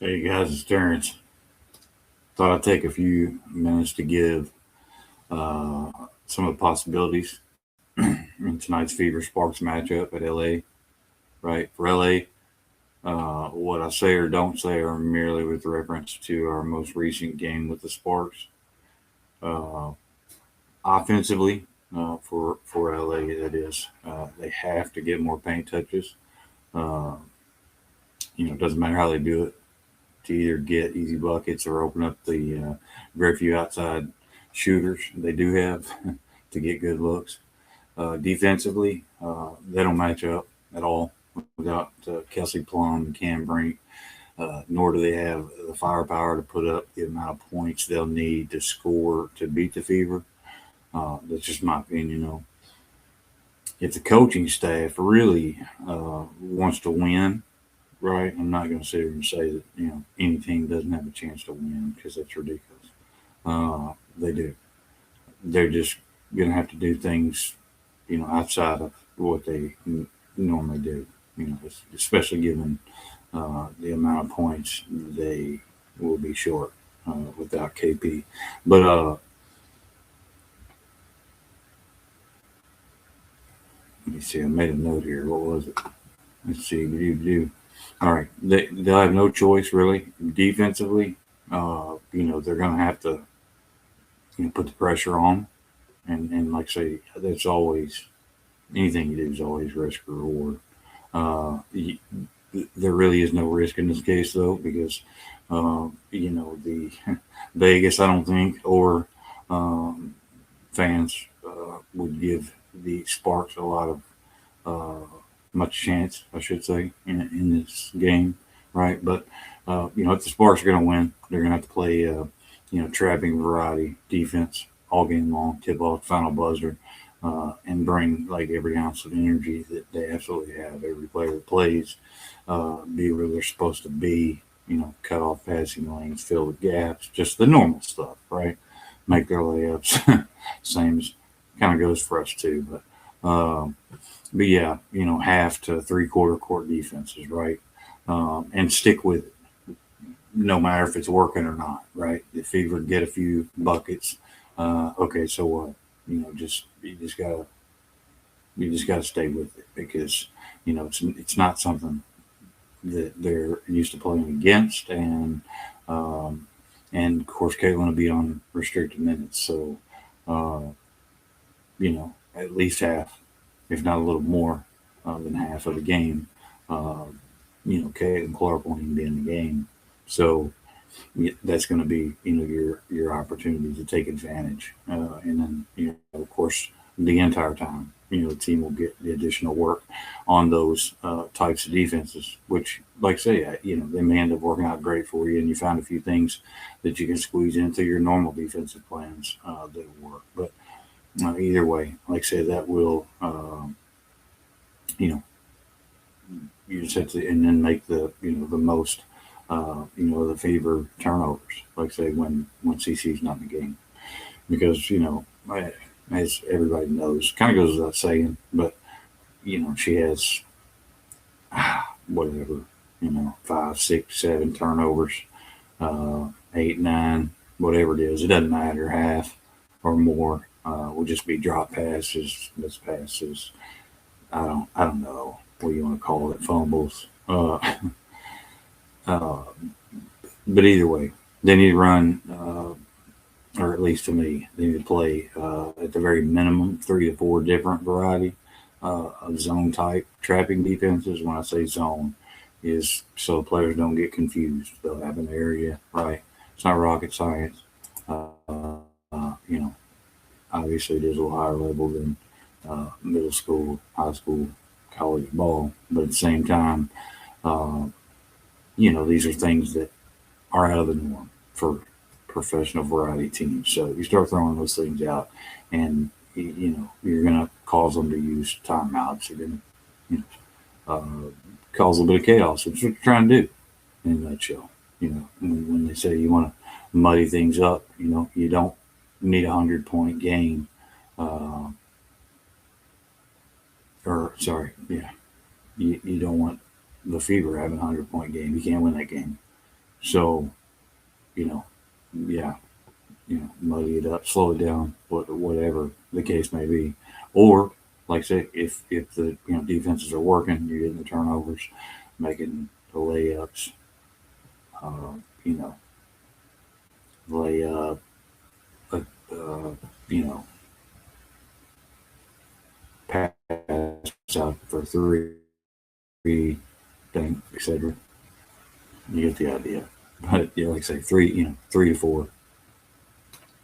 Hey guys, it's Terrence. Thought I'd take a few minutes to give uh, some of the possibilities in tonight's Fever Sparks matchup at LA. Right for LA, what I say or don't say are merely with reference to our most recent game with the Sparks. Uh, Offensively, for LA, that is, they have to get more paint touches. Uh, it doesn't matter how they do it to either get easy buckets or open up the very few outside shooters they do have to get good looks. Defensively, they don't match up at all without Kelsey Plum and Cam Brink, nor do they have the firepower to put up the amount of points they'll need to score to beat the Fever. That's just my opinion. If the coaching staff really wants to win, right, I'm not going to sit here and say that any team doesn't have a chance to win because that's ridiculous. They do. They're just going to have to do things, outside of what they normally do. Especially given the amount of points they will be short without KP. But let me see. I made a note here. What was it? Let's see. All right. They'll have no choice really defensively. They're going to have to put the pressure on, and like I say, that's always anything you do is always risk or reward. Uh, y- there really is no risk in this case though because the Vegas I don't think or um, fans would give the Sparks a lot of uh, much chance, I should say, in this game, right? But if the Sparks are going to win, they're going to have to play, trapping variety defense all game long, tip off, final buzzer, and bring like every ounce of energy that they absolutely have. Every player that plays, be where they're supposed to be. Cut off passing lanes, fill the gaps, just the normal stuff, right? Make their layups. Same as kind of goes for us too, but yeah, half to three-quarter court defenses, right? And stick with it, no matter if it's working or not, right? If Fever get a few buckets, okay, so what? You just gotta stay with it because it's not something that they're used to playing against, um, and of course Caitlin will be on restricted minutes, so uh, at least half, if not a little more than half of the game. Uh, Kate and Clark won't even be in the game, so that's going to be your opportunity to take advantage, and then of course the entire time the team will get the additional work on those types of defenses, which like I say they may end up working out great for you, and you find a few things that you can squeeze into your normal defensive plans that work, but either way, like I say, that will you know you just have to and then make the most the Fever turnovers. Like I say, when CC's not in the game, because as everybody knows, kind of goes without saying, but she has whatever 5, 6, 7 turnovers, 8, 9, whatever it is. It doesn't matter. Half or more will just be drop passes, missed passes. I don't know what you want to call it, fumbles. Uh, but either way, they need to run, or at least to me, they need to play at the very minimum 3 to 4 different variety of zone type trapping defenses. When I say zone, is so players don't get confused. They'll have an area, right? It's not rocket science. Obviously, it is a little higher level than middle school, high school, college ball, but at the same time, uh, these are things that are out of the norm for professional variety teams. So you start throwing those things out, and you're going to cause them to use timeouts. You're going to cause a little bit of chaos, which is what you're trying to do in a nutshell. When they say you want to muddy things up, you don't need 100-point game. Uh, or sorry, yeah, you don't want the Fever having a 100-point game. You can't win that game. So, you know, yeah, muddy it up, slow it down, whatever the case may be. Or, like I say, if the defenses are working, you're getting the turnovers, making the layups, uh, you know, lay up, uh, uh, you know, pass out for three, thing, etc. You get the idea. But yeah, like I say, 3 to 4.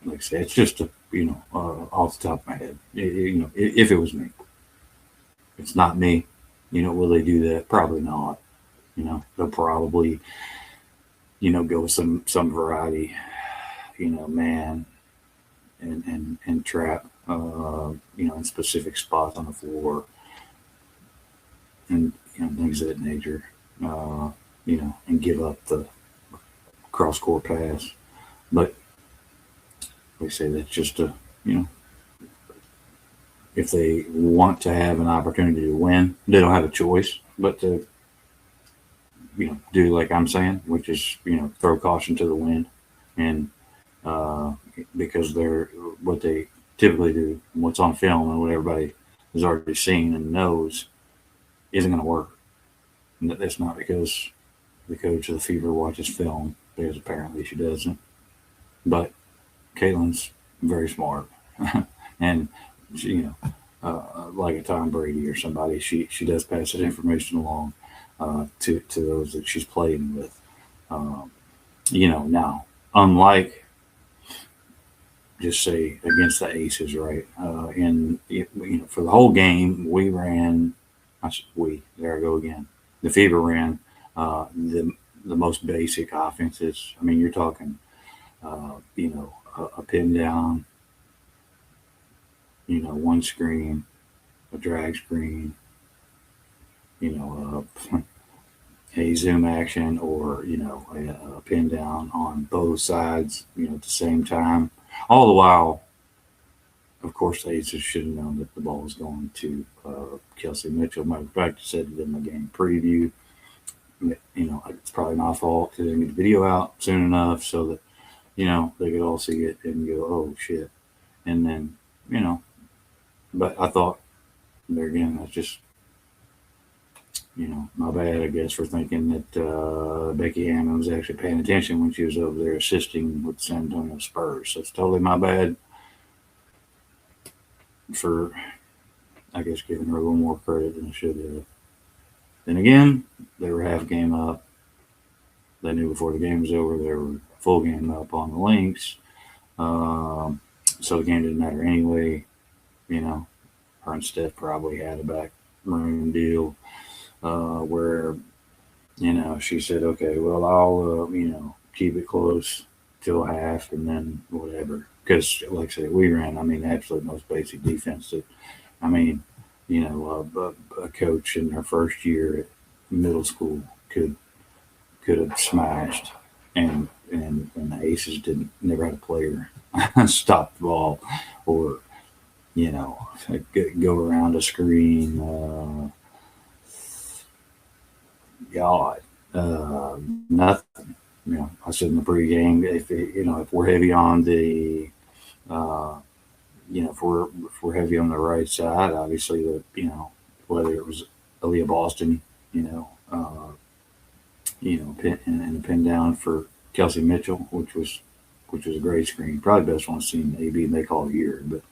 Like I say, it's just off the top of my head. If it was me, it's not me. Will they do that? Probably not. They'll probably go with some variety. Man and trap. In specific spots on the floor and things of that nature. And give up the cross court pass. But they say that's just if they want to have an opportunity to win, they don't have a choice but to do like I'm saying, which is throw caution to the wind, and because they're what they typically do, what's on film and what everybody has already seen and knows isn't going to work. And that's not because the coach of the Fever watches film, because apparently she doesn't. But Caitlin's very smart, and she, like a Tom Brady or somebody, she does pass that information along to those that she's playing with. Um, now, unlike just say against the Aces, right? And for the whole game, we ran. There I go again. The Fever ran the most basic offenses. I mean, you're talking, a pin down, one screen, a drag screen, a zoom action, or a pin down on both sides, at the same time. All the while, of course, the Aces should have known that the ball was going to Kelsey Mitchell. Matter of fact, I said it in my game preview. It's probably my fault because I didn't get the video out soon enough so that they could all see it and go, "Oh shit!" And then but I thought there again, that's just my bad, I guess, for thinking that Becky Hammond was actually paying attention when she was over there assisting with the San Antonio Spurs. So it's totally my bad for, I guess, giving her a little more credit than I should have. Then again, they were half game up. They knew before the game was over they were full game up on the Lynx. So the game didn't matter anyway. Her and Steph probably had a back room deal where she said, okay, well, I'll, keep it close till half and then whatever. Because, like I said, we ran, absolute most basic defense that, a coach in her first year at middle school could have smashed. And the Aces never had a player stop the ball or, go around a screen. God, nothing. I said in the pregame, if we're heavy on the, if we're heavy on the right side, obviously whether it was Aaliyah Boston, and a pin down for Kelsey Mitchell, which was a great screen, probably the best one I've seen AB make all year. But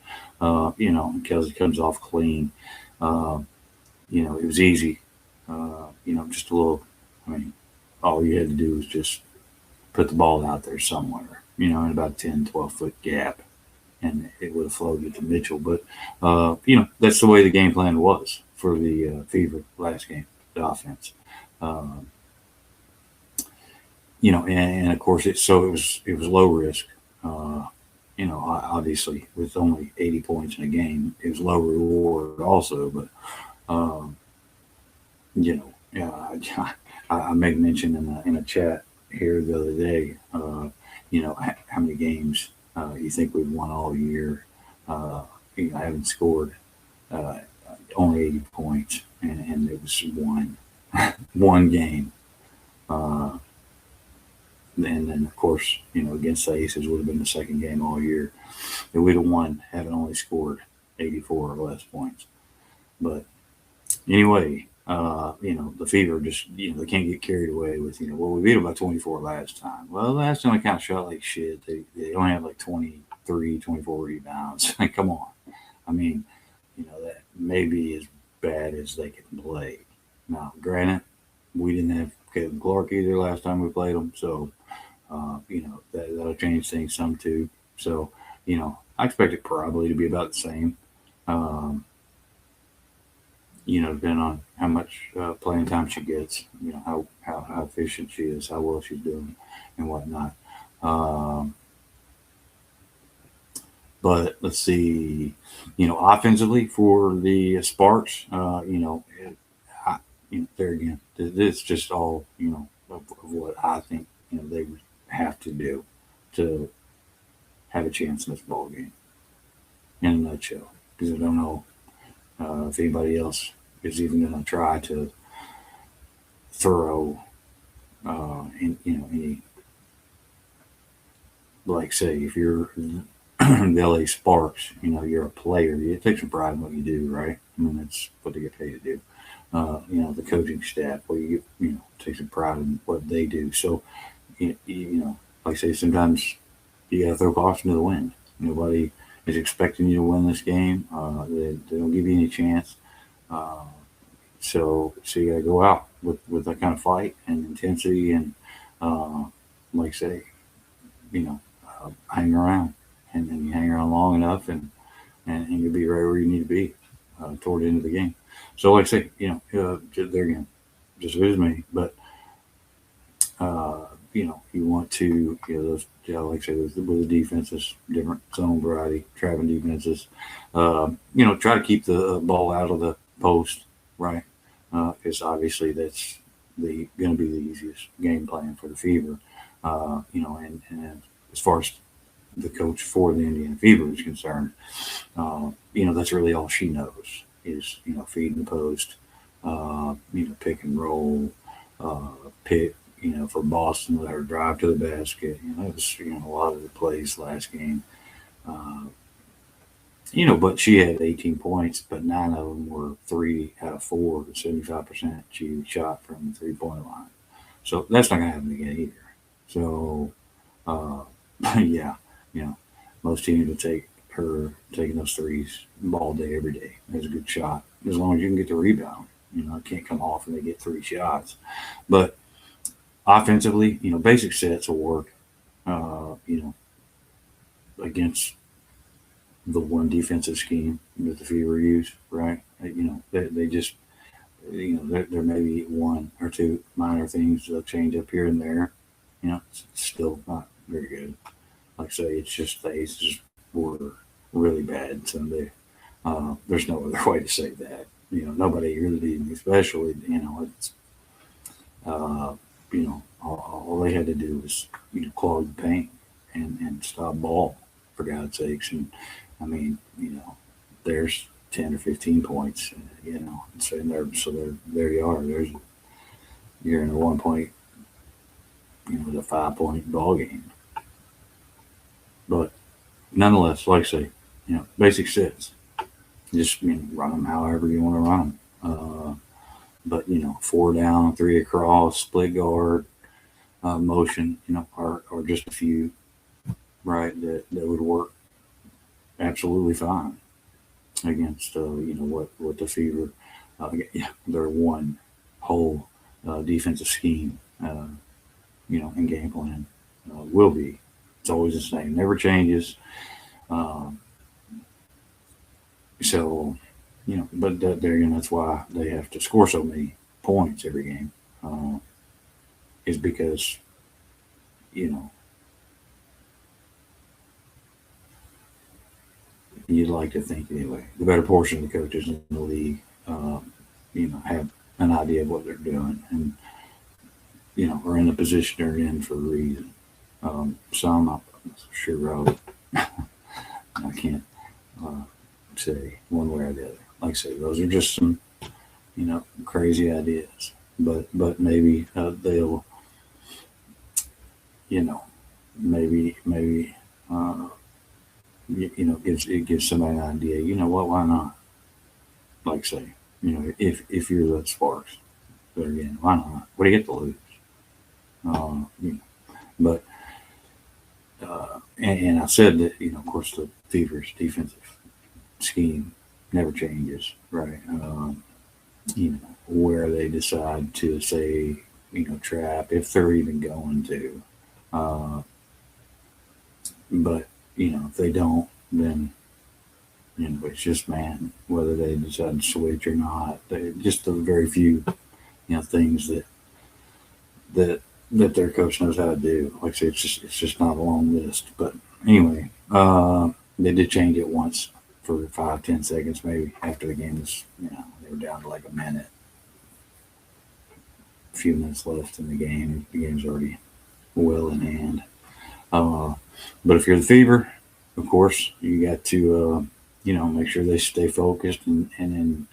Kelsey comes off clean. It was easy. Just a little. All you had to do was just put the ball out there somewhere, in about 10, 12-foot gap, and it would have floated to Mitchell. But, that's the way the game plan was for the Fever last game, the offense. And of course, it was low risk. Obviously, with only 80 points in a game, it was low reward also. But, I made mention in a chat here the other day, how many games you think we've won all year. I haven't scored only 80 points, and it was one game. And then, of course, against the Aces would have been the second game all year. And we'd have won having only scored 84 or less points. But anyway, the Fever just, they can't get carried away with, well, we beat them by 24 last time. Well, last time they kind of shot like shit. They only had like 23, 24 rebounds. Like, come on. I mean, that may be as bad as they can play. Now, granted, we didn't have Kevin Clark either last time we played them. So, that'll change things some too. So, I expect it probably to be about the same. Depending on how much playing time she gets, how efficient she is, how well she's doing, and whatnot. But let's see, offensively for the Sparks, there again, it's just all, of what I think, they would have to do to have a chance in this ball game, in a nutshell. Because I don't know if anybody else is even going to try to throw, any, like, say, if you're the LA Sparks, you're a player, you take some pride in what you do, right? I mean, that's what they get paid to do. The coaching staff, well, you take some pride in what they do. So, like I say, sometimes you got to throw caution to the wind. Nobody is expecting you to win this game. They don't give you any chance. So you got to go out with that kind of fight and intensity, and like I say, hang around, and then you hang around long enough, and you'll be right where you need to be toward the end of the game. So, like I say, there again, just as me, but you want to, those, like I say, with the defenses, different zone variety, trapping defenses, try to keep the ball out of the post, right? Because obviously that's going to be the easiest game plan for the Fever, and as far as the coach for the Indiana Fever is concerned, that's really all she knows is, feeding the post, pick and roll, pick, for Boston, let her drive to the basket. That was, a lot of the plays last game. But she had 18 points, but 9 of them were 3 out of 4, 75% she shot from the 3-point line. So that's not going to happen again either. So, yeah, most teams would take her taking those threes all day, every day. That's a good shot, as long as you can get the rebound. It can't come off and they get 3 shots. But offensively, basic sets will work, against the one defensive scheme that the Fever use, right? They just, there may be 1 or 2 minor things they'll change up here and there. It's still not very good. Like I say, it's just the Aces were really bad Sunday. There's no other way to say that. Nobody really did, especially, it's, all they had to do was, clog the paint and stop ball, for God's sakes. And I mean, there's 10 or 15 points, so there you are. You're in a 1 point, the 5-point ball game. But nonetheless, like I say, basic sets. Just run them however you want to run them. But 4 down, 3 across, split guard, motion, or just a few, right? That would work absolutely fine against what the Fever, their one whole defensive scheme, and game plan will be. It's always the same, never changes. So, but there again, that's why they have to score so many points every game, is because, you'd like to think anyway, the better portion of the coaches in the league, have an idea of what they're doing, and, are in the position they're in for a reason. Some, I'm sure, I can't say one way or the other. Like I say, those are just some, crazy ideas, but maybe they'll you know, maybe it gives somebody an idea. You know what? Why not? Like say, if you're the Sparks, but again, why not? What do you get to lose? You know, but and I said that of course the Fever's defensive scheme never changes, right? Where they decide to say trap if they're even going to, uh, but if they don't, then it's just man whether they decide to switch or not. Just the very few things that their coach knows how to do. Like I say, it's just not a long list. But anyway, they did change it once for 5-10 seconds maybe after the game was they were down to like a few minutes left in the game. The game's already well in hand. Uh, but if you're the Fever, of course, you got to make sure they stay focused and then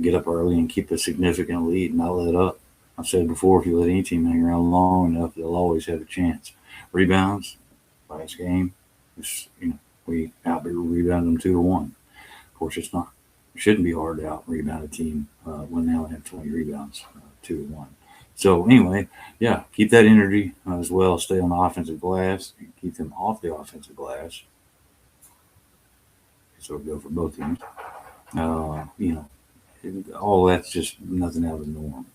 get up early and keep a significant lead, not let up. I've said before, if you let any team hang around long enough, they'll always have a chance. Rebounds, last game, we out rebounded them 2-1. Of course, it shouldn't be hard to out rebound a team when they only have 20 rebounds, 2-1. So anyway, yeah, keep that energy as well. Stay on the offensive glass and keep them off the offensive glass. So it'll go for both teams. All that's just nothing out of the norm.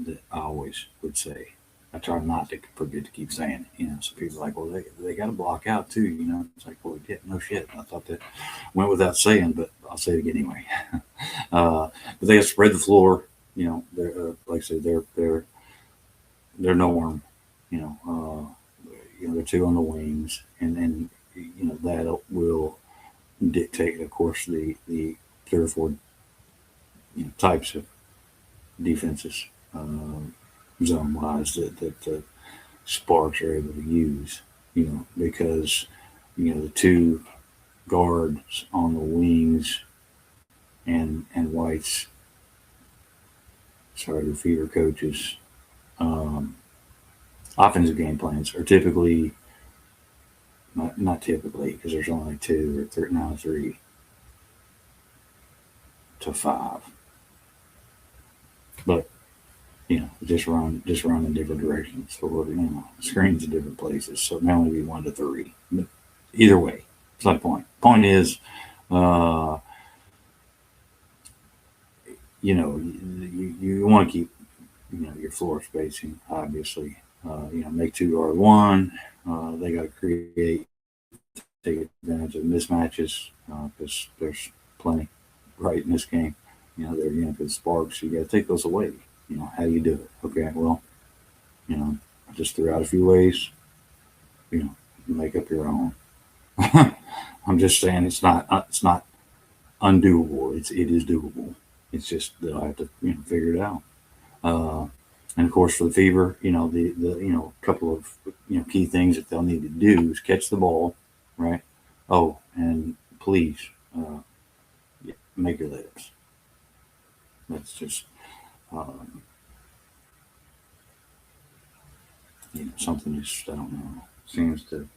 That I always would say. I try not to forget to keep saying it. So people are like, well, they got to block out too. It's like, well, yeah, no shit. I thought that went without saying, but I'll say it again anyway. But they got to spread the floor. They're like I say, they're norm. They're two on the wings, and that will dictate, of course, the 3 or 4 types of defenses zone wise that the Sparks are able to use. Because the 2 guards on the wings and White's the Fever coaches offensive game plans are typically not typically because there's only 2 or now 3 to 5, but just run in different directions or screens in different places, so it may only be 1 to 3, but either way it's not the point is you want to keep your floor spacing, obviously. Make 2-guard 1. They got to take advantage of mismatches because there's plenty right in this game. They're for the Sparks, you got to take those away. How do you do it? Okay, well, I just threw out a few ways. Make up your own. I'm just saying it's not undoable. It is doable. It's just that I have to figure it out. And of course, for the Fever, the couple of key things that they'll need to do is catch the ball, right? Oh, and please make your layups. That's just something just I don't know seems to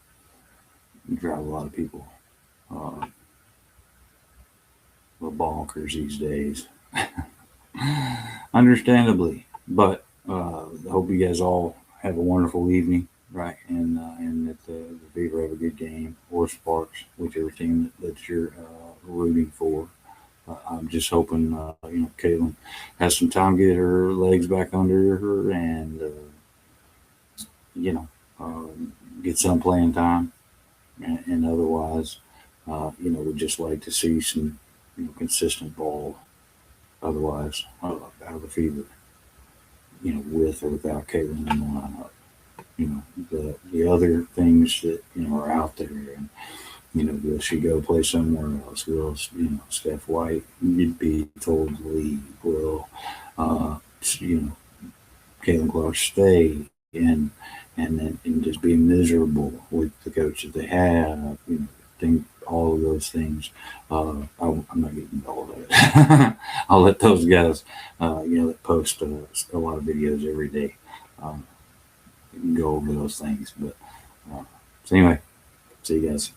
drive a lot of people bonkers these days. Understandably, but I hope you guys all have a wonderful evening, right? And that the Fever have a good game, or Sparks, whichever team that you're rooting for. I'm just hoping, Caitlin has some time to get her legs back under her and, get some playing time. And otherwise, we'd just like to see some, consistent ball. Otherwise, out of the Fever, with or without Caitlin in the lineup. The other things that, are out there and, will she go play somewhere else? Will, Steph White be told to leave? Will, Caitlin Clark stay and just be miserable with the coach that they have? Think all of those things. I'm not getting into all of it. I'll let those guys, that post a lot of videos every day. go over those things. But so anyway, see you guys.